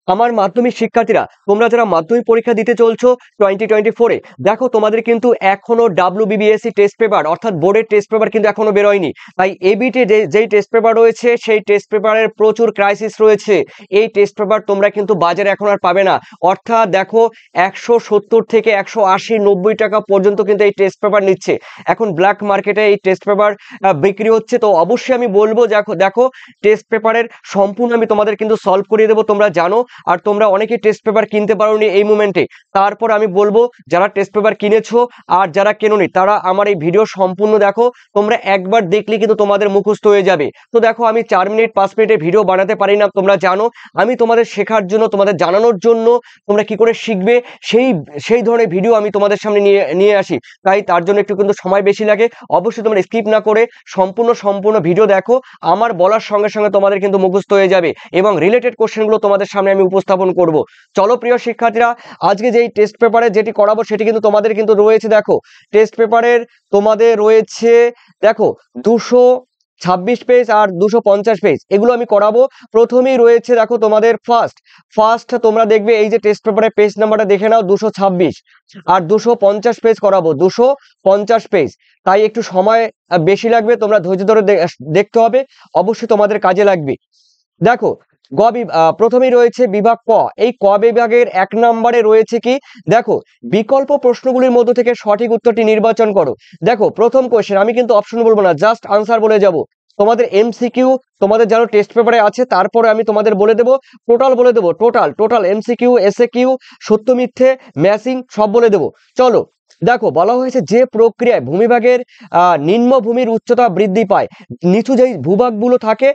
আমার মাধ্যমিক শিক্ষার্থীরা, তোমরা যারা মাধ্যমিক পরীক্ষা দিতে চলছো 2024-এ, দেখো তোমাদের কিন্তু এখনো WBBSC টেস্ট পেপার অর্থাৎ বোর্ডের টেস্ট পেপার কিন্তু এখনো বেরোয়নি। তাই এবিটি যেই টেস্ট পেপার রয়েছে সেই টেস্ট পেপারের প্রচুর ক্রাইসিস রয়েছে। এই টেস্ট পেপার তোমরা কিন্তু বাজারে এখন আর পাবে না। অর্থাৎ দেখো 170 থেকে 180-90 টাকা পর্যন্ত কিন্তু এই টেস্ট পেপার নিচ্ছে। এখন ব্ল্যাক মার্কেটে এই টেস্ট পেপার বিক্রি হচ্ছে। তো অবশ্যই আমি বলবো দেখো টেস্ট পেপারের সম্পূর্ণ আমি তোমাদের কিন্তু সলভ করিয়ে দেবো, তোমরা জানো। আর তোমরা অনেকে টেস্ট পেপার কিনতে পারোনি এই মুমেন্টে, তারপর আমি বলবো যারা টেস্ট পেপার কিনেছো আর যারা কেনোনি তারা আমার এই ভিডিও সম্পূর্ণ দেখো। তোমরা একবার দেখলে কিন্তু তোমাদের মুখস্থ হয়ে যাবে। তো দেখো আমি 4 মিনিট 5 মিনিটের ভিডিও বানাতে পারি না, তোমরা জানো। আমি তোমাদের শেখার জন্য, তোমাদের জানানোর জন্য তোমরা কি করে শিখবে সেই ধরনের ভিডিও আমি তোমাদের সামনে নিয়ে আসি। তাই তার জন্য একটু কিন্তু সময় বেশি লাগে। অবশ্যই তোমরা স্কিপ না করে সম্পূর্ণ ভিডিও দেখো। আমার বলার সঙ্গে সঙ্গে তোমাদের কিন্তু মুখস্থ হয়ে যাবে এবং রিলেটেড কোশ্চেনগুলো তোমাদের সামনে আমি উপস্থাপন করব। চলো প্রিয় শিক্ষার্থীরা, আজকে যেই টেস্ট পেপারে যেটি করাবো সেটি কিন্তু তোমাদের কিন্তু রয়েছে। দেখো টেস্ট পেপারের তোমাদের রয়েছে দেখো 226 পেজ আর 250 পেজ, এগুলো আমি করাবো। প্রথমেই রয়েছে দেখো তোমাদের ফার্স্ট তোমরা দেখবে এই যে টেস্ট পেপারের পেজ নাম্বারটা দেখে নাও 226, আর 250 পেজ করাবো, 250 পেজ। তাই একটু সময় বেশি লাগবে, তোমরা ধৈর্য ধরে দেখতে হবে, অবশ্যই তোমাদের কাজে লাগবে। দেখো প্রথমেই রয়েছে বিভাগ ক। এই ক বিভাগের 1 নম্বরে রয়েছে কি, দেখো বিকল্প প্রশ্নগুলির মধ্য থেকে সঠিক উত্তরটি নির্বাচন করো। দেখো প্রথম কোশ্চেন, আমি কিন্তু অপশন বলবো না, জাস্ট আনসার বলে যাব। তোমাদের এমসিকিউ তোমাদের জানো টেস্ট পেপারে আছে, তারপরে আমি তোমাদের বলে দেবো, টোটাল বলে দেবো, টোটাল এমসিকিউ এসএকিউ সত্য মিথ্যে ম্যাচিং সব বলে দেবো। চলো দেখো বলা হয়েছে যে প্রক্রিয়ায় ভূমিভাগের নিম্ন ভূমির উচ্চতা বৃদ্ধি পায়। নিচু যেই ভূভাগগুলো থাকে,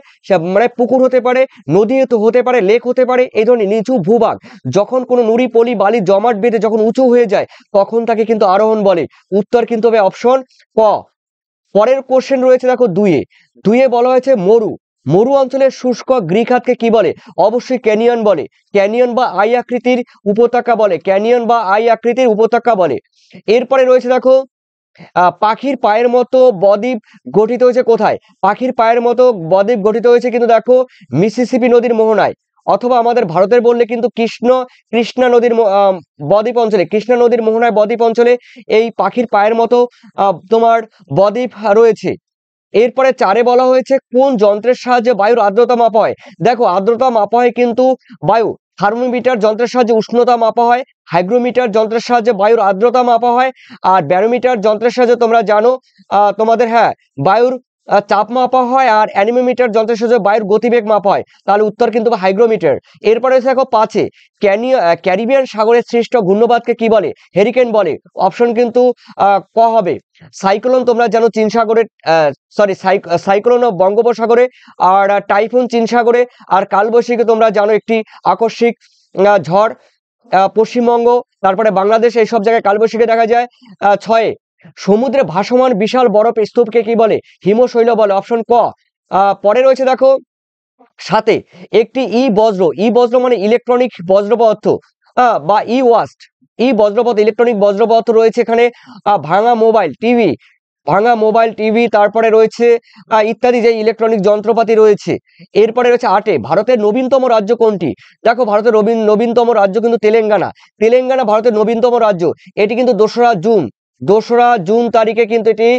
মানে পুকুর হতে পারে, নদী হতে পারে, লেক হতে পারে, এই ধরনের নিচু ভূভাগ যখন কোনো নুড়ি পলি বালি জমাট বেঁধে যখন উঁচু হয়ে যায় তখন তাকে কিন্তু আরোহণ বলে। উত্তর কিন্তু হবে অপশন ক। পরের কোশ্চেন রয়েছে দেখো দুইয়ে বলা হয়েছে মরু অঞ্চলের শুষ্ক গৃহখাতকে কি বলে? অবশ্যই ক্যানিয়ন বলে। ক্যানিয়ন বা আই আকৃতির উপত্যকা বলে। এরপরে রয়েছে দেখো পাখির পায়ের মতো বদ্বীপ গঠিত হয়েছে কোথায়? পাখির পায়ের মতো বদ্বীপ গঠিত হয়েছে কিন্তু দেখো মিসিসিপি নদীর মোহনায়, অথবা আমাদের ভারতের বললে কিন্তু কৃষ্ণা নদীর বদ্বীপ অঞ্চলে, কৃষ্ণা নদীর মোহনায় বদ্বীপ অঞ্চলে এই পাখির পায়ের মতো তোমার বদ্বীপ রয়েছে। এরপরে 4-এ বলা হয়েছে কোন যন্ত্রের সাহায্যে বায়ুর আর্দ্রতা মাপা হয়? দেখো আর্দ্রতা মাপা হয় কিন্তু বায়ু থার্মোমিটার যন্ত্রের সাহায্যে উষ্ণতা মাপা হয়, হাইগ্রোমিটার যন্ত্রের সাহায্যে বায়ুর আর্দ্রতা মাপা হয়, আর ব্যারোমিটার যন্ত্রের সাহায্যে তোমরা জানো তোমাদের বায়ুর চাপ মাপা হয়, আর অ্যানিমোমিটার যন্ত্রের সাহায্যে বায়ুর গতিবেগ মাপা হয়। তাহলে উত্তর কিন্তু হাইগ্রোমিটার। এরপরে দেখো 5-এ ক্যারিবিয়ান সাগরের সৃষ্ট ঘূর্ণবাদকে কি বলে? হেরিকেন বলে। অপশন কিন্তু ক হবে। সাইক্লোন তোমরা জানো চীন সাগরে, সাইক্লোন বঙ্গোপসাগরে, আর টাইফুন চীন সাগরে, আর কালবৈশাখী তোমরা জানো একটি আকস্মিক ঝড় পশ্চিমবঙ্গ তারপরে বাংলাদেশ এইসব জায়গায় কালবৈশাখী দেখা যায়। 6-এ সমুদ্রে ভাসমান বিশাল বরফ স্তূপকে কি বলে? হিমশৈল বলে। অপশন ক। পরে রয়েছে দেখো 7-এ একটি ই বজ্র মানে ইলেকট্রনিক বজ্র পদার্থ বা বজ্রপথ ইলেকট্রনিক বজ্র পদার্থ রয়েছে এখানে। ভাঙা মোবাইল টিভি তারপরে রয়েছে ইত্যাদি যে ইলেকট্রনিক যন্ত্রপাতি রয়েছে। এরপরে রয়েছে 8-এ ভারতের নবীনতম রাজ্য কোনটি? দেখো ভারতের নবীনতম রাজ্য কিন্তু তেলেঙ্গানা ভারতের নবীনতম রাজ্য। এটি কিন্তু 2রা জুন তারিখে কিন্তু এটি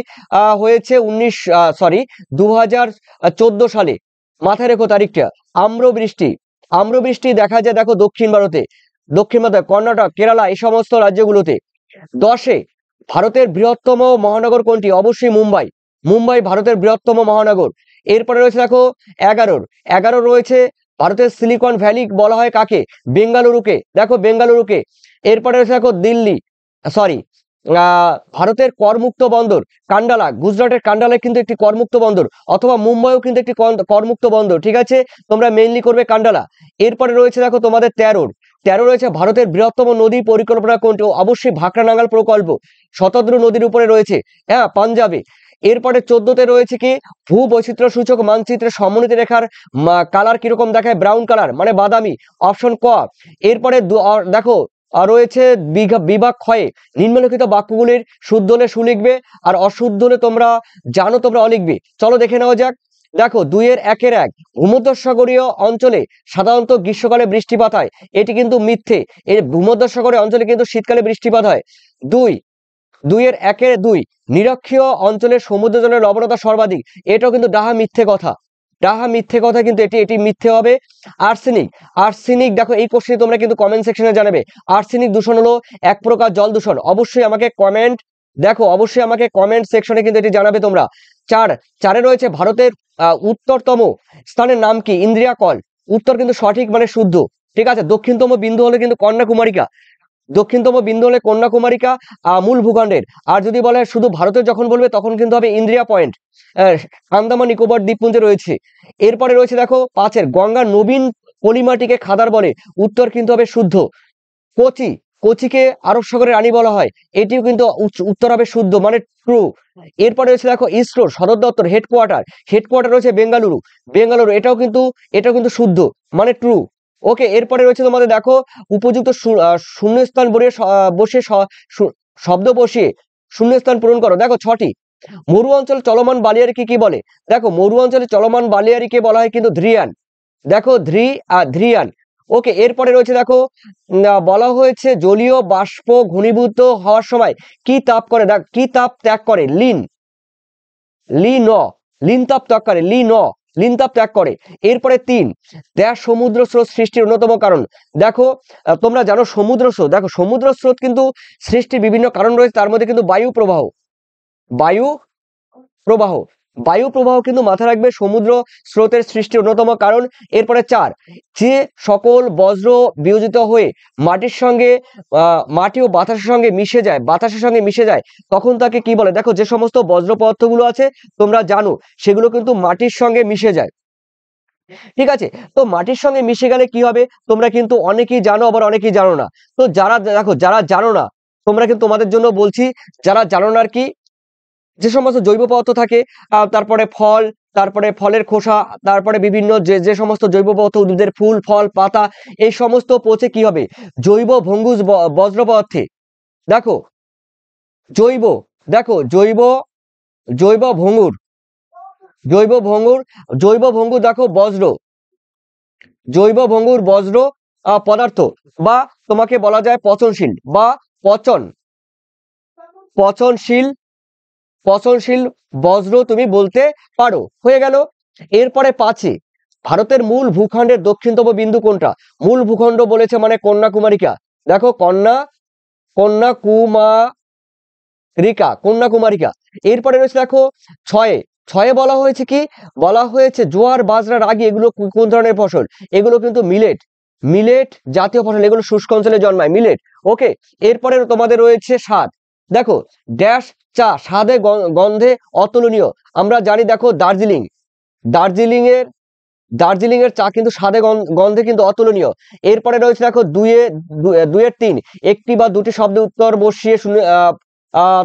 হয়েছে 2014 সালে। মাথায় রেখো তারিখটা। আম্রবৃষ্টি দেখা যায় দেখো দক্ষিণ ভারতে কর্ণাটক কেরালা এই সমস্ত রাজ্যগুলোতে। 10-এ ভারতের বৃহত্তম মহানগর কোনটি? অবশ্যই মুম্বাই ভারতের বৃহত্তম মহানগর। এরপরে রয়েছে দেখো 11 রয়েছে ভারতের সিলিকন ভ্যালি বলা হয় কাকে? বেঙ্গালুরুকে। দেখো বেঙ্গালুরুকে। এরপরে রয়েছে দেখো ভারতের করমুক্ত বন্দর কান্ডালা, গুজরাটের কান্ডালায় কিন্তু একটি করমুক্ত বন্দর, অথবা মুম্বাইও কিন্তু একটি করমুক্ত বন্দর। ঠিক আছে, তোমরা মেইনলি করবে কান্ডালা। এরপরে রয়েছে দেখো তোমাদের 13 রয়েছে ভারতের বৃহত্তম নদী পরিকল্পনা কোনটি? অবশ্যই ভাকরানাগাল প্রকল্প, শতদ্রু নদীর উপরে রয়েছে, পাঞ্জাবে। এরপরে 14-তে রয়েছে কি ভূ বৈচিত্র্য সূচক মানচিত্রের সমন্বিত রেখার কালার কিরকম দেখায়? ব্রাউন কালার মানে বাদামি। অপশন ক। এরপরে দেখো রয়েছে বিভাগ ক্ষয়ে নিম্নলিখিত বাক্যগুলির শুদ্ধ হলে সু লিখবে, আর অশুদ্ধ হলে তোমরা জানো তোমরা অলিখবে। চলো দেখে নেওয়া যাক। দেখো 2-1 ভূমধ্যসাগরীয় অঞ্চলে সাধারণত গ্রীষ্মকালে বৃষ্টিপাত হয়, এটি কিন্তু মিথ্যে। এই ভূমধ্যসাগরীয় অঞ্চলে কিন্তু শীতকালে বৃষ্টিপাত হয়। 2-2 নিরক্ষীয় অঞ্চলে সমুদ্র জলের লবণতা সর্বাধিক, এটাও কিন্তু ডাহা মিথ্যে কথা। ডাহা মিথ্যে কথা, কিন্তু এটি মিথ্যে হবে। আর্সেনিক, আর্সেনিক দেখো এই কোশ্চেন তোমরা কিন্তু কমেন্ট সেকশনে জানাবে। আর্সেনিক দূষণ হলো এক প্রকার জল দূষণ, অবশ্যই আমাকে কমেন্ট, দেখো অবশ্যই আমাকে কমেন্ট সেকশনে কিন্তু এটি জানাবে তোমরা। 4 রয়েছে ভারতের উত্তরতম স্থানের নাম কি? ইন্দ্রিয়া কল। উত্তর কিন্তু সঠিক মানে শুদ্ধ, ঠিক আছে। দক্ষিণতম বিন্দু হলে কিন্তু কন্যাকুমারিকা, দক্ষিণতম বিন্দু হলে কন্যাকুমারিকা মূল ভূখণ্ডের। আর যদি বলে শুধু ভারতের যখন বলবে তখন কিন্তু হবে ইন্দ্রিয়া পয়েন্ট, আন্দামান নিকোবর দ্বীপপুঞ্জে রয়েছে। এরপরে রয়েছে দেখো 5 গঙ্গার নবীন পলিমাটিকে খাদার বলে, উত্তর কিন্তু হবে শুদ্ধ। কোচি, কোচিকে আরব সাগরের রানী বলা হয়, এটিও কিন্তু উত্তর হবে শুদ্ধ মানে ট্রু। এরপরে রয়েছে দেখো ইসরোর সদর দপ্তর হেডকোয়ার্টার রয়েছে বেঙ্গালুরু, এটাও কিন্তু শুদ্ধ মানে ট্রু। ওকে, এরপরে রয়েছে তোমাদের দেখো উপযুক্ত শূন্যস্থান বসে শব্দ বসিয়ে শূন্যস্থান পূরণ করো। দেখো 6টি। মরু অঞ্চল চলমান বালিয়াড়িকে কি বলে? দেখো মরু অঞ্চলে চলমান বালিয়াড়িকে বলা হয় কিন্তু ধ্রিয়ান। দেখো ধ্রিয়ান। ওকে, এরপরে রয়েছে দেখো বলা হয়েছে জলীয় বাষ্প ঘনীভূত হওয়ার সময় কি তাপ করে? দেখ কি তাপ ত্যাগ করে? লিন তাপ ত্যাগ করে, লিন তাপ ত্যাগ করে। এরপরে 3 দেশ সমুদ্র স্রোত সৃষ্টির অন্যতম কারণ। দেখো তোমরা জানো সমুদ্র স্রোত, দেখো সমুদ্র স্রোত কিন্তু সৃষ্টির বিভিন্ন কারণ রয়েছে, তার মধ্যে কিন্তু বায়ু প্রবাহ কিন্তু মাথায় রাখবে সমুদ্র স্রোতের সৃষ্টির অন্যতম কারণ। এরপরে 4 যে সকল বজ্র বিয়োজিত হয়ে মাটি ও বাতাসের সঙ্গে মিশে যায় তখন তাকে কি বলে? দেখো যে সমস্ত বজ্র পদার্থগুলো আছে তোমরা জানো সেগুলো কিন্তু মাটির সঙ্গে মিশে যায়, ঠিক আছে। তো মাটির সঙ্গে মিশে গেলে কি হবে? তোমরা কিন্তু অনেকেই জানো আবার অনেকেই জানো না। তো যারা জানো না তোমরা কিন্তু তোমাদের জন্য বলছি, যারা জানো না আর কি, যে সমস্ত জৈব পদার্থ থাকে তারপরে ফলের খোসা, তারপরে বিভিন্ন যে সমস্ত জৈব পদার্থ, উদ্ভিদের ফুল ফল পাতা, এই সমস্ত পচে কি হবে? জৈব ভঙ্গুর বজ্র পদার্থে। দেখো জৈব ভঙ্গুর দেখো জৈব ভঙ্গুর বজ্র পদার্থ, বা তোমাকে বলা যায় পচনশীল বা পচনশীল বজ্র তুমি বলতে পারো। হয়ে গেল। এরপরে 5 ভারতের মূল ভূখণ্ডের দক্ষিণতম বিন্দু কোনটা? মূল ভূখণ্ড বলেছে মানে কন্যাকুমারিকা। দেখো কন্যাকুমারিকা। এরপরে রয়েছে দেখো 6 বলা হয়েছে কি? বলা হয়েছে জোয়ার বাজরা রাগি এগুলো কোন ধরনের ফসল? এগুলো কিন্তু মিলেট জাতীয় ফসল, এগুলো শুষ্ক অঞ্চলে জন্মায়, মিলেট। ওকে, এরপরে তোমাদের রয়েছে 7 দেখো ড্যাশ চা স্বাদে গন্ধে অতুলনীয়। আমরা জানি দেখো দার্জিলিং এর চা কিন্তু স্বাদে গন্ধে কিন্তু অতুলনীয়। এরপরে রয়েছে দেখো 2-3 একটি বা দুটি শব্দের উত্তর বসিয়ে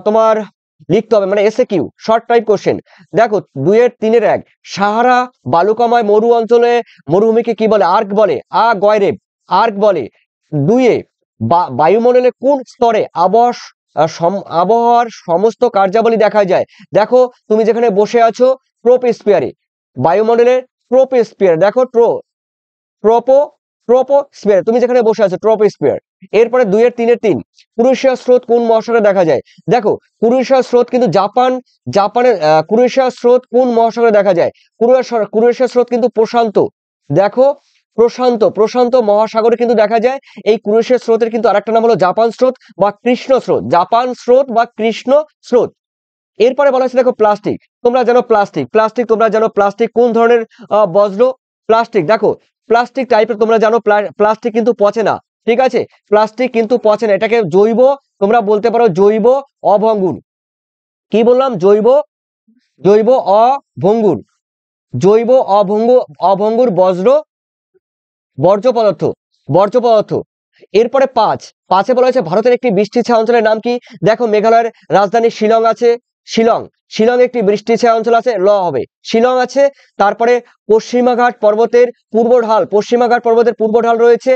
তোমার লিখতে হবে, মানে এসএকিউ শর্ট টাইপ কোশ্চেন। দেখো 2-3-1 সাহারা বালুকাময় মরু অঞ্চলে মরুভূমিকে কি বলে? আর্ক বলে, আর্ক বলে। 2 বায়ুমণ্ডলে কোন স্তরে আবহাওয়ার সমস্ত কার্যাবলী দেখা যায়? দেখো তুমি যেখানে বসে আছো ট্রোপোস্ফিয়ারে, বায়ুমণ্ডলের ট্রোপোস্ফিয়ার, দেখো ট্রোপোস্ফিয়ার, তুমি যেখানে বসে আছো ট্রোপোস্ফিয়ার। এরপরে 2-3 কুরুশিয়া স্রোত কোন মহাসাগরে দেখা যায়? দেখো কুরুশিয়া স্রোত কিন্তু জাপানের কুরুশিয়া স্রোত কোন মহাসাগরে দেখা যায়? কুরুশিয়া স্রোত কিন্তু প্রশান্ত, দেখো প্রশান্ত মহাসাগরে কিন্তু দেখা যায়। এই কুরুশিয়া স্রোতের কিন্তু আরেকটা নাম হলো জাপান স্রোত বা কৃষ্ণ স্রোত। এরপরে বলা হচ্ছে দেখো প্লাস্টিক, তোমরা জানো প্লাস্টিক কোন ধরনের বজ্র? দেখো প্লাস্টিক টাইপের, তোমরা জানো প্লাস্টিক কিন্তু পচে না, ঠিক আছে। প্লাস্টিক কিন্তু পচে না, এটাকে তোমরা বলতে পারো জৈব অভঙ্গুর। কি বললাম? জৈব অভঙ্গুর বর্জ্য পদার্থ। এরপরে 5 বলা হয়েছে ভারতের একটি বৃষ্টি ছায়া অঞ্চলের নাম কি? দেখো মেঘালয়ের রাজধানী শিলং আছে, শিলং একটি বৃষ্টি ছায়া অঞ্চল আছে, হবে শিলং আছে। তারপরে পশ্চিমঘাট পর্বতের পূর্ব ঢাল রয়েছে।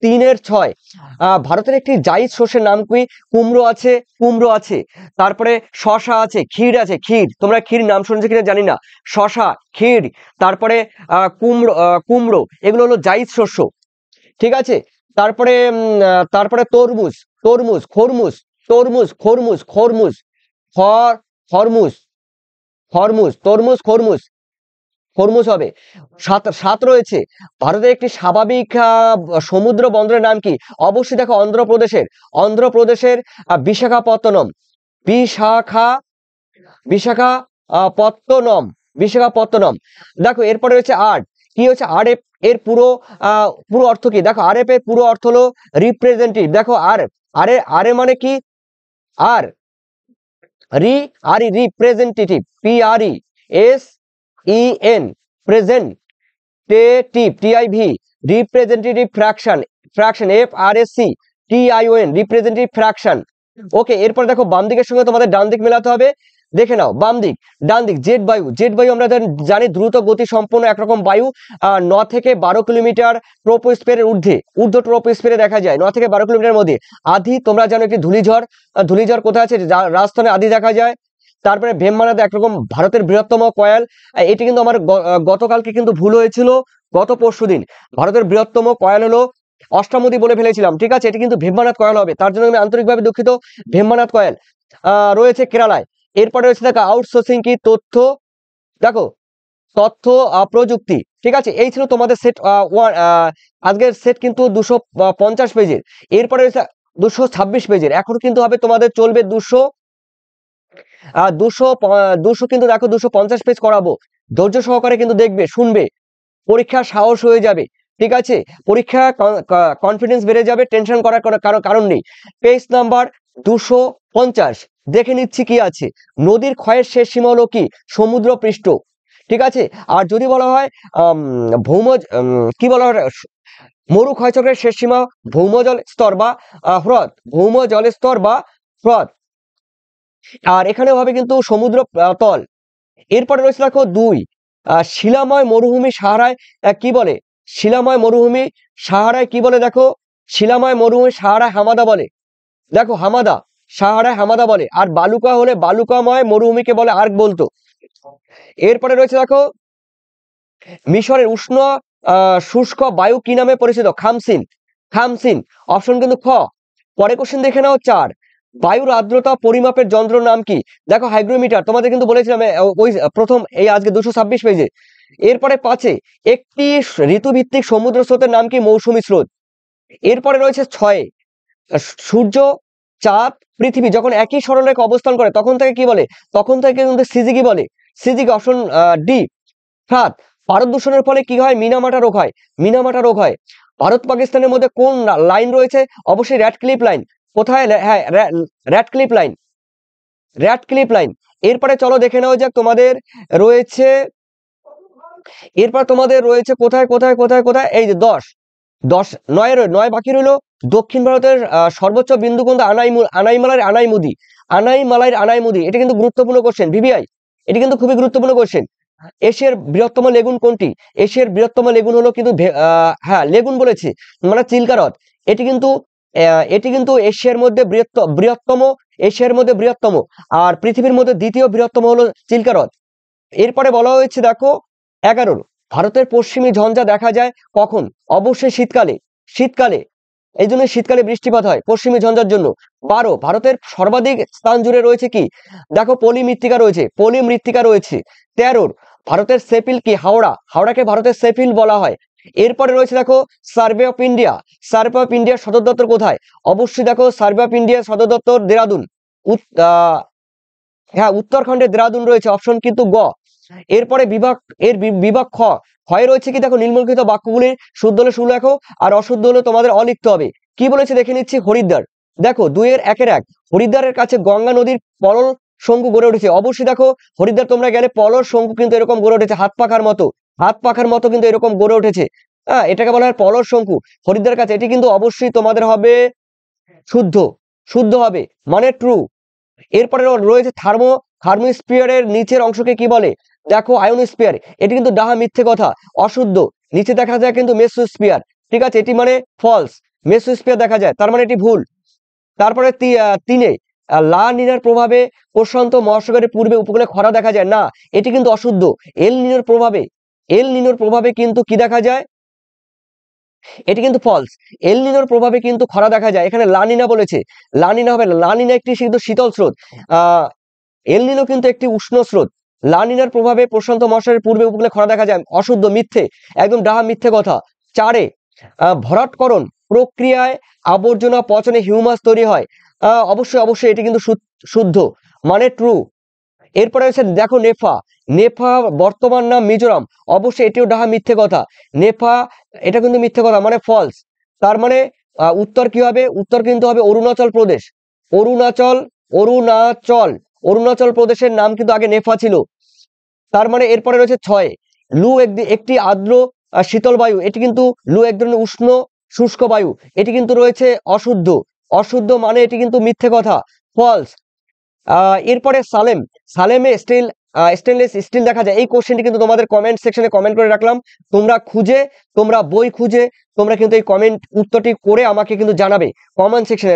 3-এর 6। ভারতের একটি জায়িদ শস্যের নাম কি? কুমড়ো আছে, তারপরে শশা আছে, ক্ষীর আছে, ক্ষীর, তোমরা ক্ষীর নাম শুনেছো কিনা জানি না, শশা, ক্ষীর, তারপরে কুমড়ো, এগুলো হলো জায়িদ শস্য, ঠিক আছে। তারপরে তরমুজ, তরমুজ, খরমুজ, তরমুজ, খরমুজ, খরমুজ, খরমুজ, খরমুজ, তরমুজ, খরমুজ, খরমুজ হবে। সাত রয়েছে ভারতের একটি স্বাভাবিক সমুদ্র বন্দরের নাম কি? অবশ্যই দেখো অন্ধ্রপ্রদেশের বিশাখাপত্তনম, বিশাখা বিশাখা পত্তনম, বিশাখাপত্তনম। দেখো এরপরে রয়েছে আট, কি হচ্ছে আরএফ এর পুরো অর্থ কি? দেখো আরএফ এর পুরো অর্থ হলো রিপ্রেজেন্টেটিভ। দেখো আরে মানে কি? আর representative, PRESEN, presentative, TIV, representative fraction, FRACTION, representative fraction. Okay, এরপর দেখো বাম দিকের সঙ্গে তোমাদের ডান দিক মেলাতে হবে। দেখে নাও বাম দিক, ডান দিক, জেট বায়ু আমরা জানি দ্রুত গতি সম্পন্ন একরকম বায়ু, 9 থেকে 12 কিলোমিটার ট্রোপোস্ফিয়ারের ঊর্ধ্ব ট্রোপোস্ফিয়ারে দেখা যায় 9 থেকে 12 কিলোমিটার মধ্যে। আদি তোমরা জানো একটি ধূলিঝড় কোথায় আছে? রাজস্থানে আদি দেখা যায়। তারপরে ভেম্বানাদ একরকম ভারতের বৃহত্তম কয়েল, এটি কিন্তু আমার গতকালকে কিন্তু ভুল হয়েছিল, গত পরশুদিন। ভারতের বৃহত্তম কয়েল হলো অষ্টামুদি বলে ফেলেছিলাম, ঠিক আছে, এটি কিন্তু ভেম্বানাদ কয়েল হবে, তার জন্য আমি আন্তরিকভাবে দুঃখিত। ভেম্বানাদ কয়েল রয়েছে কেরালায়। এরপরে রয়েছে দেখো আউটসোর্সিং কি? দেখো তথ্য প্রযুক্তি, ঠিক আছে। এই ছিল তোমাদের সেট আজকের সেট কিন্তু 250 পেজের। এরপরে রয়েছে 226 পেজের। এখন কিন্তু হবে তোমাদের চলবে 200 কিন্তু দেখো 250 পেজ করাবো। ধৈর্য সহকারে কিন্তু দেখবে, শুনবে, পরীক্ষা সাহস হয়ে যাবে, ঠিক আছে। পরীক্ষা কনফিডেন্স বেড়ে যাবে, টেনশন করার কারণ নেই। পেজ নাম্বার 250 দেখে নিচ্ছি কি আছে। নদীর ক্ষয়ের শেষ সীমা হলো কি? সমুদ্র পৃষ্ঠ, ঠিক আছে। আর যদি বলা হয় কি বলা হয়, মরু ক্ষয়চক্রের শেষ সীমা ভৌমজল স্তর বা হ্রদ, হ্রদ। আর এখানে হবে কিন্তু সমুদ্র তল। এরপরে রয়েছে দেখো 2, শিলাময় মরুভূমি সাহারায় কি বলে? শিলাময় মরুভূমি সাহারায় কি বলে? দেখো শিলাময় মরুভূমি সাহারায় হামাদা বলে। দেখো হামাদা, সাহারায় হামাদা বলে। আর বালুকা হলে বালুকাময় মরুভূমিকে বলে আর্ক বলতো। এরপরে রয়েছে দেখো মিশরের উষ্ণ শুষ্ক বায়ু কি নামে পরিচিত? খামসিন, অপশন কিন্তু খ। পরে কোশ্চেন দেখে নাও 4, বায়ুর আর্দ্রতা পরিমাপের যন্ত্র নাম কি? দেখো হাইগ্রোমিটার, তোমাদের কিন্তু বলেছিলাম ওই প্রথম এই আজকে 226 পেজে। এরপরে 5, একটি ঋতুভিত্তিক সমুদ্র স্রোতের নাম কি? মৌসুমী স্রোত। এরপরে রয়েছে 6, সূর্য, চাঁদ, পৃথিবী যখন একই সরলরেখা অবস্থান করে তখন তাকে কি বলে? তখন তাকে কিন্তু সিজিকি বলে, সিজিকি, অপশন ডি। 7, ভারত দূষণের ফলে কি হয়? মিনামাটা রোগ হয়। ভারত পাকিস্তানের মধ্যে কোন লাইন রয়েছে? অবশ্যই র্যাডক্লিফ লাইন। কোথায়? হ্যাঁ, র্যাডক্লিফ লাইন। এরপরে চলো দেখে নেওয়া যাক তোমাদের রয়েছে, কোথায় এই যে 10, 9 বাকি রইল। দক্ষিণ ভারতের সর্বোচ্চ বিন্দু কোনটা? আনাইমালাইর। এটা কিন্তু গুরুত্বপূর্ণ কোশ্চেন, ভিভিআই, এটি কিন্তু খুবই গুরুত্বপূর্ণ কোশ্চেন। এশিয়ার বৃহত্তম লেগুন কোনটি? এশিয়ার বৃহত্তম লেগুন হলো কিন্তু হ্যাঁ লেগুন বলেছে, মানে চিল্কা হ্রদ। এটি কিন্তু এশিয়ার মধ্যে বৃহত্তম, আর পৃথিবীর মধ্যে দ্বিতীয় বৃহত্তম হলো চিল্কা হ্রদ। এরপরে বলা হয়েছে দেখো 11, ভারতের পশ্চিমী ঝঞ্ঝা দেখা যায় কখন? অবশ্যই শীতকালে, এই জন্য শীতকালে বৃষ্টিপাত হয় পশ্চিমী ঝঞ্ঝার জন্য। 12, ভারতের সর্বাধিক স্থান জুড়ে রয়েছে কি? দেখো পলি মৃত্তিকা রয়েছে। 13, ভারতের সেপিল কি? হাওড়াকে ভারতের সেপিল বলা হয়। এরপরে রয়েছে দেখো সার্ভে অফ ইন্ডিয়ার সদর দপ্তর কোথায়? অবশ্যই দেখো সার্ভে অফ ইন্ডিয়ার সদর দপ্তর দেরাদুন, হ্যাঁ উত্তরাখণ্ডের দেরাদুন রয়েছে, অপশন কিন্তু গ। এরপরে বিভাগ ক্ষয় রয়েছে কি? দেখো নিম্নলিখিত বাক্যগুলির শুদ্ধ হলে শুরু লেখো, আর অশুদ্ধ হলে তোমাদের অলিখতে হবে। কি বলেছে দেখে নিচ্ছি। হরিদ্বার, দেখো 2-এর 1-1, হরিদ্বারের কাছে গঙ্গা নদীর পলল শঙ্কু গড়ে উঠেছে। অবশ্যই দেখো হরিদ্বার তোমরা গেলে পলল শঙ্কু কিন্তু এরকম গড়ে উঠেছে, হাত পাখার মতো কিন্তু এরকম গড়ে উঠেছে। হ্যাঁ, এটাকে বলা হয় পলল শঙ্কু, হরিদ্বার কাছে। এটি কিন্তু অবশ্যই তোমাদের হবে শুদ্ধ হবে, মানে ট্রু। এরপরে রয়েছে থার্মোস্ফিয়ারের নিচের অংশকে কি বলে? দেখো আয়োনোস্ফিয়ার, এটি কিন্তু ডাহা, মিথ্যে কথা, অশুদ্ধ। নিচে দেখা যায় কিন্তু মেসোস্ফিয়ার, ঠিক আছে, এটি মানে ফলস। মেসোস্ফিয়ার দেখা যায়, তার মানে এটি ভুল। তারপরে তিনে লা নিনার প্রভাবে প্রশান্ত মহাসাগরের পূর্বে উপকূলে খরা দেখা যায়, না এটি কিন্তু অশুদ্ধ। এল নিনোর প্রভাবে কিন্তু কি দেখা যায়, এটি কিন্তু ফলস। এল নিনোর প্রভাবে কিন্তু খরা দেখা যায়, এখানে লানিনা বলেছে, লানিনা হবে, লানিনা একটি কিন্তু শীতল স্রোত, এল নিনো কিন্তু একটি উষ্ণ স্রোত। লানিনার প্রভাবে প্রশান্ত মহাসাগরের পূর্বে উপকূলে খরা দেখা যায়, অশুদ্ধ, মিথ্যে, একদম ডাহা মিথ্যে কথা। চারে ভরাটকরণ প্রক্রিয়ায় আবর্জনা পচনে হিউমাস তৈরি হয়, অবশ্যই এটি কিন্তু শুদ্ধ, মানে ট্রু। এরপরে হচ্ছে দেখো নেফা, নেফা বর্তমান নাম মিজোরাম, অবশ্যই এটিও ডাহা মিথ্যে কথা। নেফা এটা কিন্তু মিথ্যে কথা, মানে ফলস। তার মানে উত্তর কি হবে, উত্তর কিন্তু হবে অরুণাচল প্রদেশ। অরুণাচল প্রদেশের নাম কিন্তু আগে নেফা ছিল। তার মানে এরপরে রয়েছে 6, লু একটি আর্দ্র শীতল বায়ু, এটি কিন্তু লু এক ধরনের উষ্ণ শুষ্ক বায়ু, এটি কিন্তু রয়েছে অশুদ্ধ, মানে এটি কিন্তু মিথ্যে কথা, ফলস। এরপরে সালেমে স্টেনলেস স্টিল দেখা যায়, এই কোশ্চেনটি কিন্তু তোমাদের কমেন্ট সেকশনে কমেন্ট করে রাখলাম, তোমরা বই খুঁজে তোমরা কিন্তু এই কমেন্ট উত্তরটি করে আমাকে কিন্তু জানাবে কমেন্ট সেকশনে।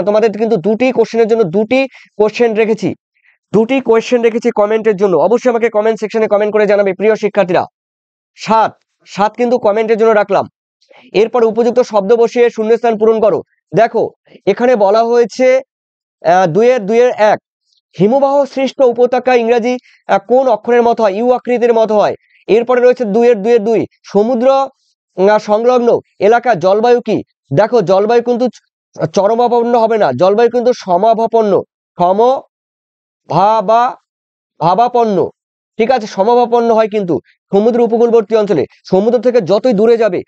তোমাদের কিন্তু দুটি কোশ্চেনের জন্য দুটি কোশ্চেন রেখেছি কমেন্টের জন্য, অবশ্যই আমাকে কমেন্ট সেকশনে কমেন্ট করে জানাবে প্রিয় শিক্ষার্থীরা। 7 কিন্তু কমেন্টের জন্য রাখলাম। এরপর উপযুক্ত শব্দ বসিয়ে শূন্যস্থান পূরণ করো। দেখো এখানে বলা হয়েছে 2-1 হিমবাহ সৃষ্ট উপত্যকা ইংরেজি কোন অক্ষরের মতো হয়, ইউ আকৃতির মতো হয়। এরপরে রয়েছে 2-2 সমুদ্র সংলগ্ন এলাকা জলবায়ু কি, দেখো জলবায়ু কিন্তু চরমাপন্ন হবে না, জলবায়ু কিন্তু ভাবাপন্ন, ঠিক আছে, সমভাবাপন্ন হয় কিন্তু সমুদ্র উপকূলবর্তী অঞ্চলে। সমুদ্র থেকে যতই দূরে যাবে,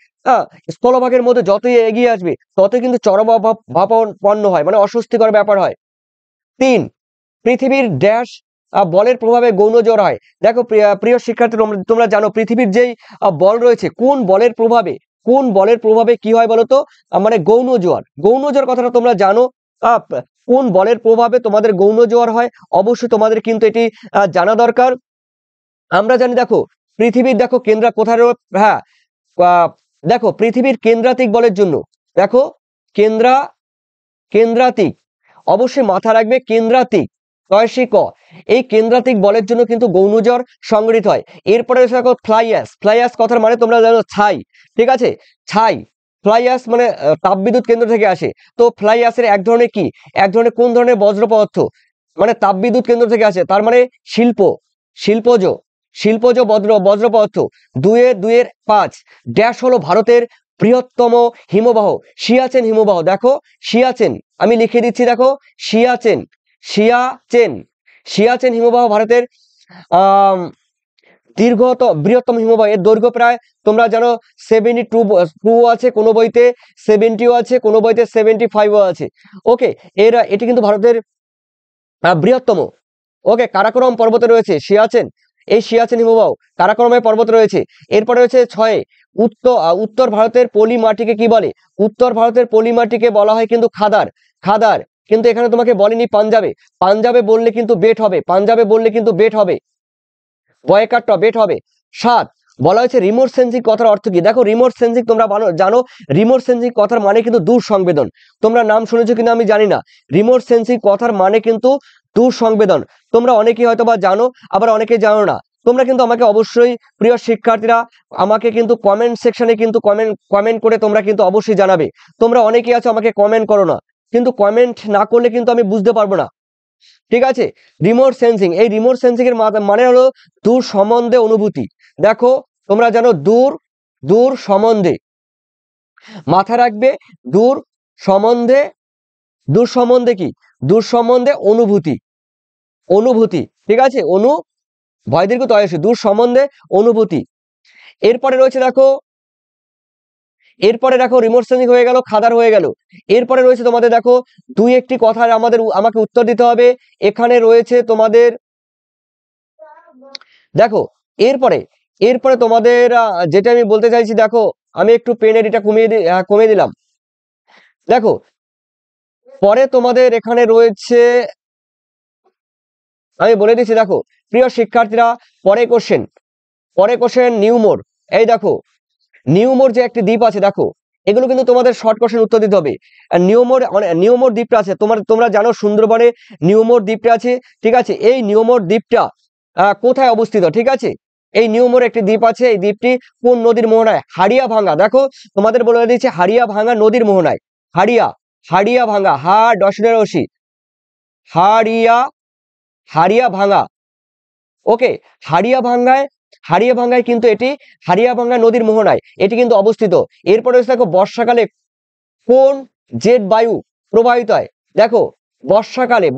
স্থলভাগের মধ্যে যতই এগিয়ে আসবে, ততই কিন্তু চরমভাবাপন্ন হয়, মানে অস্বস্তিকর ব্যাপার হয়। 3 পৃথিবীর ড্যাশ বলের প্রভাবে গৌণ জ্বর হয়। দেখো প্রিয় শিক্ষার্থী, তোমরা জানো পৃথিবীর যেই বল রয়েছে, কোন বলের প্রভাবে কি হয় বলতো, মানে গৌণ জোয়ার কথাটা তোমরা জানো। কোন বলের প্রভাবে তোমাদের গৌণ জোয়ার হয়, অবশ্যই তোমাদের কিন্তু এটি জানা দরকার। আমরা জানি দেখো পৃথিবীর কেন্দ্র কোথায়, হ্যাঁ দেখো পৃথিবীর কেন্দ্রাতিক বলের জন্য, দেখো কেন্দ্রাতিক, অবশ্যই মাথা রাখবে কেন্দ্রাতিক, এই কেন্দ্রাতিক বলের জন্য কিন্তু গৌণজ্বর সংঘটিত হয়। এরপরে দেখো ফ্লাই অ্যাশ কথার মানে তোমরা জানো ছাই, ঠিক আছে, ফ্লাই অ্যাশ মানে তাপবিদ্যুৎ কেন্দ্র থেকে আসে। তো ফ্লাই অ্যাশের এক ধরনের কোন ধরনের বজ্র পদার্থ, মানে তাপবিদ্যুৎ কেন্দ্র থেকে আসে, তার মানে শিল্পজ বজ্র পদার্থ। 2-5 ড্যাশ হলো ভারতের বৃহত্তম হিমবাহ, সিয়াচেন হিমবাহ। দেখো সিয়াচেন, আমি লিখে দিচ্ছি, দেখো সিয়াচেন হিমবাহ ভারতের বৃহত্তম হিমবাহ। এর দৈর্ঘ্য প্রায় তোমরা জানো 72 আছে কোনো বইতে, 70 আছে কোনো বইতে, 75 আছে। ওকে, এটি কিন্তু ভারতের বৃহত্তম। ওকে, কারাকোরাম পর্বতে রয়েছে এই সিয়াচেন হিমবাহ কারাকোরামের পর্বত রয়েছে। এরপরে রয়েছে 6 উত্তর ভারতের পলি মাটিকে কি বলে, উত্তর ভারতের পলি মাটিকে বলা হয় কিন্তু খাদার, কিন্তু এখানে তোমাকে বলেনি পাঞ্জাবে বললে কিন্তু বেট হবে, বয়কাট্টা বেট হবে। 7 বলা হয়েছে রিমোট সেন্সিং কথার অর্থ কি, দেখো রিমোট সেন্সিং তোমরা জানো, রিমোট সেন্সিং কথার মানে কিন্তু দূর সংবেদন। তোমরা নাম শুনেছো কিনা আমি জানি না, রিমোট সেন্সিং কথার মানে কিন্তু দূর সংবেদন। তোমরা অনেকেই হয়তো বা জানো, আবার অনেকে জানো না। তোমরা কিন্তু আমাকে অবশ্যই প্রিয় শিক্ষার্থীরা আমাকে কিন্তু কমেন্ট সেকশনে কিন্তু কমেন্ট করে তোমরা কিন্তু অবশ্যই জানাবে। তোমরা অনেকেই আছো আমাকে কমেন্ট করো না, কিন্তু কমেন্ট না করলে কিন্তু আমি বুঝতে পারবো না, ঠিক আছে। রিমোট সেন্সিং, এই রিমোট সেন্সিং এর মানে হলো দূর সম্বন্ধে অনুভূতি। দেখো তোমরা জানো দূর সম্বন্ধে, মাথা রাখবে দূর সম্বন্ধে কি, দূর সম্বন্ধে অনুভূতি, ঠিক আছে, ভয় দীর্ঘ তয়সী, দূর সম্বন্ধে অনুভূতি। এরপরে দেখো রিমোট সেন্সিং হয়ে গেল, খাদার হয়ে গেল। এরপরে রয়েছে তোমাদের দেখো 2-1টি কথার আমাকে উত্তর দিতে হবে। এখানে রয়েছে তোমাদের দেখো এরপরে তোমাদের যেটা আমি বলতে চাইছি, দেখো আমি একটু পেন এডিটা কমিয়ে দিলাম। দেখো পরে তোমাদের এখানে রয়েছে, আমি বলে দিচ্ছি, দেখো প্রিয় শিক্ষার্থীরা, পরে কোশ্চেন নিউমোর। এই দেখো নিউমোর যে একটি দ্বীপ আছে, দেখো এগুলো কিন্তু তোমাদের শর্ট কোশ্চেন উত্তর দিতে হবে। আর নিউমোর দ্বীপটা আছে, তোমরা জানো সুন্দরবনে নিউমোর দ্বীপটা আছে, ঠিক আছে। এই নিউমোর দ্বীপটা কোথায় অবস্থিত, ঠিক আছে। এই নিউমোর একটি দ্বীপ আছে, এই দ্বীপটি কোন নদীর মোহনায়? হাড়িয়াভাঙ্গা। দেখো তোমাদের বলে দিয়েছে হাড়িয়াভাঙ্গা নদীর মোহনায়। হাড়িয়াভাঙ্গা, হাড়িয়াভাঙ্গা, ওকে। হাড়িয়াভাঙ্গায় কিন্তু এটি হাড়িয়াভাঙ্গা নদীর মোহনায় এটি কিন্তু অবস্থিত। এরপরে হচ্ছে দেখো বর্ষাকালে কোন জেট বায়ু প্রবাহিত হয়? দেখো বর্ষাকালে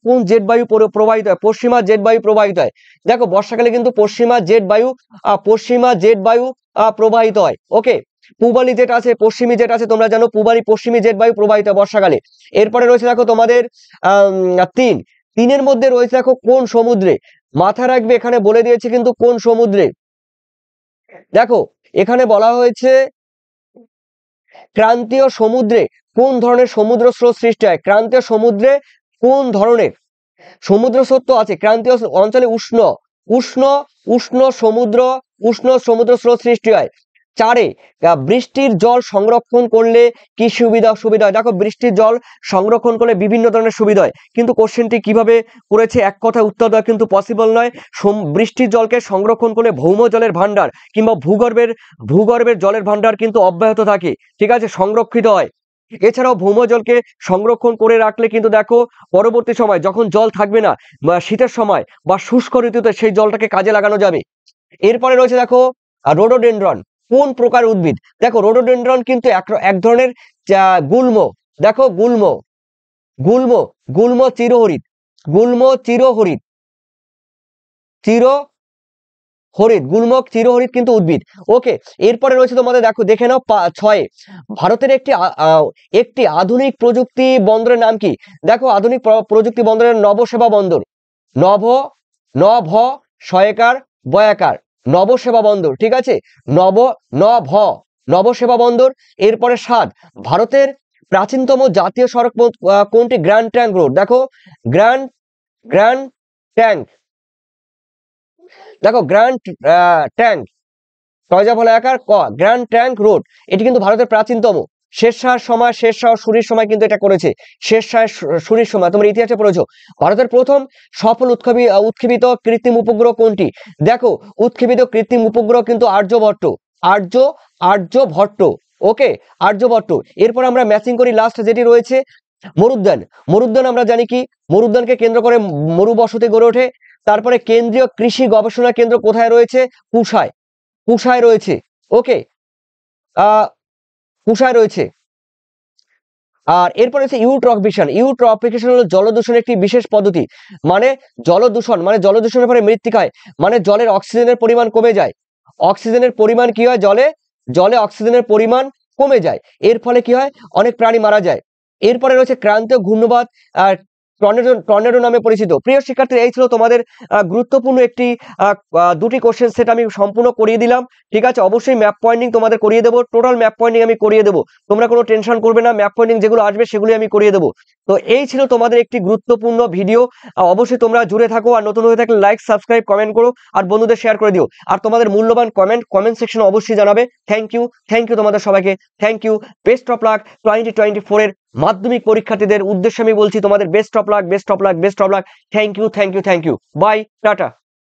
কোন জেট বায়ু প্রবাহিত হয়? পশ্চিমা জেট বায়ু প্রবাহিত হয়। দেখো বর্ষাকালে কিন্তু পশ্চিমা জেট বায়ু প্রবাহিত হয়, ওকে। পূবালি জেট আছে, পশ্চিমী জেট আছে, তোমরা জানো পশ্চিমী জেট বায়ু প্রবাহিত হয় বর্ষাকালে। এরপরে রয়েছে দেখো তোমাদের তিনের মধ্যে রয়েছে দেখো কোন সমুদ্রে? মাথা রাখবে, এখানে বলে দিয়েছে কিন্তু কোন সমুদ্রে। দেখো এখানে বলা হয়েছে ক্রান্তীয় সমুদ্রে কোন ধরনের সমুদ্র স্রোত সৃষ্টি হয়? ক্রান্তীয় সমুদ্রে কোন ধরনের সমুদ্র স্রোত আছে? ক্রান্তীয় অঞ্চলে উষ্ণ সমুদ্র স্রোত সৃষ্টি হয়। 4 বৃষ্টির জল সংরক্ষণ করলে কি সুবিধা হয়? দেখো বৃষ্টির জল সংরক্ষণ করলে বিভিন্ন ধরনের সুবিধা হয়, কিন্তু কোশ্চেনটি কিভাবে করেছে এক কথায় উত্তর দেওয়া কিন্তু পসিবল নয়। বৃষ্টির জলকে সংরক্ষণ করলে ভৌম জলের ভান্ডার কিংবা ভূগর্ভের জলের ভান্ডার কিন্তু অব্যাহত থাকে, ঠিক আছে, সংরক্ষিত হয়। এছাড়াও ভৌম জলকে সংরক্ষণ করে রাখলে কিন্তু দেখো পরবর্তী সময় যখন জল থাকবে না, শীতের সময় বা শুষ্ক ঋতুতে সেই জলটাকে কাজে লাগানো যাবে। এরপরে রয়েছে দেখো রোডোডেনড্রন কোন প্রকার উদ্ভিদ? দেখো রোডোডেনড্রন কিন্তু এক ধরনের গুল্ম। দেখো গুল্ম চিরহরিৎ কিন্তু উদ্ভিদ, ওকে। এরপরে রয়েছে তোমাদের দেখে নাও 6 ভারতের একটি আধুনিক প্রযুক্তি বন্দরের নাম কি? দেখো আধুনিক প্রযুক্তি বন্দরের নবসেবা বন্দর, নভ শয়কার বয়াকার, নবসেবা বন্দর, ঠিক আছে, নবসেবা বন্দর। এরপরে 7 ভারতের প্রাচীনতম জাতীয় সড়ক কোনটি? Grand tank road. দেখো গ্র্যান্ড ট্যাঙ্ক, দেখো grand tank grand tank road, এটি কিন্তু ভারতের প্রাচীনতম। শেরশাহ সুরির সময় কিন্তু এটা করেছে, শেরশাহ সুরির সময়, তোমরা ইতিহাসে পড়েছো। ভারতের প্রথম সফল উৎক্ষেপিত কৃত্রিম উপগ্রহ কোনটি? দেখো উৎক্ষেপিত কৃত্রিম উপগ্রহ কিন্তু আর্যভট্ট, ওকে, আর্যভট্ট। এরপর আমরা ম্যাচিং করি লাস্ট যেটি রয়েছে মরুদ্যান আমরা জানি কি? মরুদ্যানকে কেন্দ্র করে মরুবসতি গড়ে ওঠে। তারপরে কেন্দ্রীয় কৃষি গবেষণা কেন্দ্র কোথায় রয়েছে? পুষায় রয়েছে, ওকে, পুষায় রয়েছে। আর এরপরে হচ্ছে ইউট্রফিকেশন হলো জলদূষণের একটি বিশেষ পদ্ধতি। মানে জলদূষণের পরে মৃত্তিকায় মানে জলের অক্সিজেনের পরিমাণ কমে যায়। অক্সিজেনের পরিমাণ কি হয়? জলে অক্সিজেনের পরিমাণ কমে যায়, এর ফলে কি হয়? অনেক প্রাণী মারা যায়। এরপরে রয়েছে ক্রান্তীয় ঘূর্ণিবাদ টর্নেডো নামে পরিচিত। প্রিয় শিক্ষার্থী, এই ছিল তোমাদের গুরুত্বপূর্ণ দুটি কোশ্চেন সেট আমি সম্পূর্ণ করিয়ে দিলাম, ঠিক আছে। অবশ্যই ম্যাপ পয়েন্টিং তোমাদের করিয়ে দেবো, টোটাল ম্যাপ পয়েন্টিং আমি করিয়ে দেবো, তোমরা কোনো টেনশন করবে না, ম্যাপ পয়েন্টিং যেগুলো আসবে সেগুলি আমি করিয়ে দেবো। তো এই ছিল তোমাদের একটি গুরুত্বপূর্ণ ভিডিও। অবশ্যই তোমরা জুড়ে থাকো, আর নতুন হয়ে থাকলে লাইক সাবস্ক্রাইব কমেন্ট করো, আর বন্ধুদের শেয়ার করে দিও, আর তোমাদের মূল্যবান কমেন্ট সেকশনে অবশ্যই জানাবে। থ্যাংক ইউ তোমাদের সবাইকে, thank you. Best of luck 2024 এর মাধ্যমিক পরীক্ষার্থীদের উদ্দেশ্যে আমি বলছি তোমাদের best of luck. Thank you. Bye, tata.